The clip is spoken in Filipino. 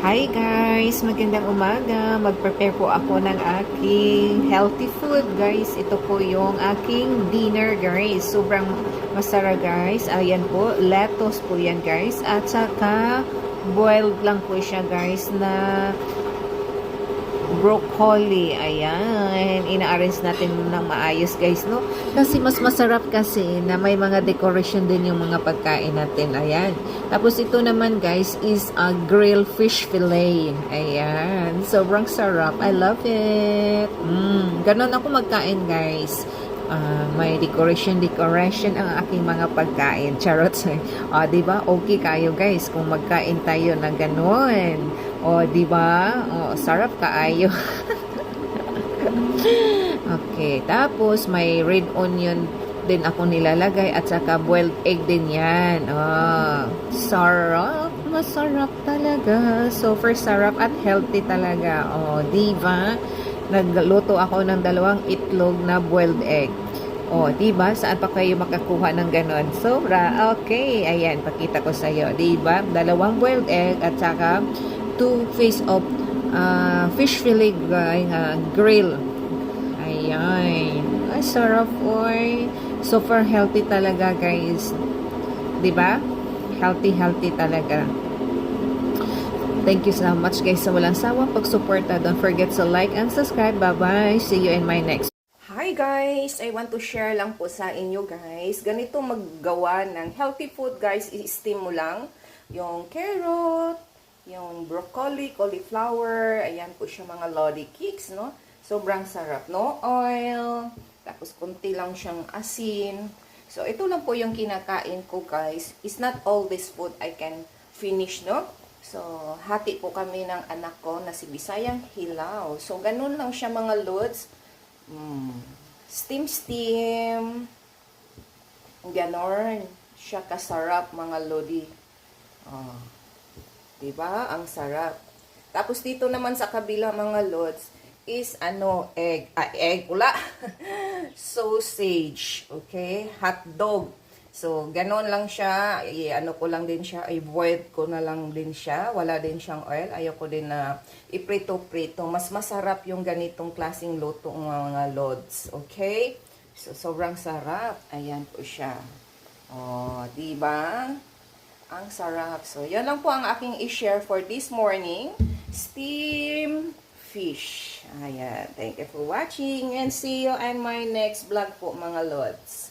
Hi guys! Magandang umaga. Mag-prepare po ako ng aking healthy food guys. Ito po yung aking dinner guys. Sobrang masarap guys. Ayan po, lettuce po yan guys. At saka boiled lang po siya guys na broccoli. Ayan. Ina-arrange natin ng maayos guys, no? Kasi mas masarap kasi na may mga decoration din yung mga pagkain natin. Ayan. Tapos ito naman guys is a grilled fish fillet. Ayan. Sobrang sarap. I love it. Ganon ako magkain guys. May decoration ang aking mga pagkain. Charot. Diba? Okay kayo guys kung magkain tayo na ganon. Diba? Sarap kaayo. Okay. Tapos may red onion din ako nilalagay at saka boiled egg din yan. Sarap. Masarap talaga. Super sarap at healthy talaga. Diba? Nagluto ako ng 2 itlog na boiled egg. Diba? Saan pa kayo makakuha ng ganon? Sobra. Okay. Ayan, pakita ko sa'yo. Diba? 2 boiled egg at saka 2 piece of fish fillet grill. Ayan. Ay, sarap, oy. Super healthy talaga, guys. Diba? Healthy talaga. Thank you so much guys sa walang sawang pagsuporta. Don't forget to like and subscribe. Bye-bye. See you in my next. Hi guys! I want to share lang po sa inyo guys. Ganito maggawa ng healthy food guys. I-steam mo lang yung carrot, yung broccoli, cauliflower. Ayan po siya mga lodi cakes, no? Sobrang sarap, no? Oil. Tapos kunti lang siyang asin. So ito lang po yung kinakain ko guys. It's not all this food I can finish, no? So, hati po kami ng anak ko na si Bisayang Hilaw. So, ganun lang siya mga lods. Steam. Ganon. Siya kasarap mga lodi. Diba? Ang sarap. Tapos dito naman sa kabila mga lods is egg. Egg pula. Sausage. Okay? Hot dog. So, ganon lang siya. Ko lang din siya. I-boil ko na lang din siya. Wala din siyang oil. Ayoko din na iprito-prito. Mas masarap yung ganitong klaseng luto ng mga lods. Okay? So, sobrang sarap. Ayan po siya. Diba? Ang sarap. So, yan lang po ang aking i-share for this morning. Steam fish. Ayan. Thank you for watching and see you in my next vlog po mga lods.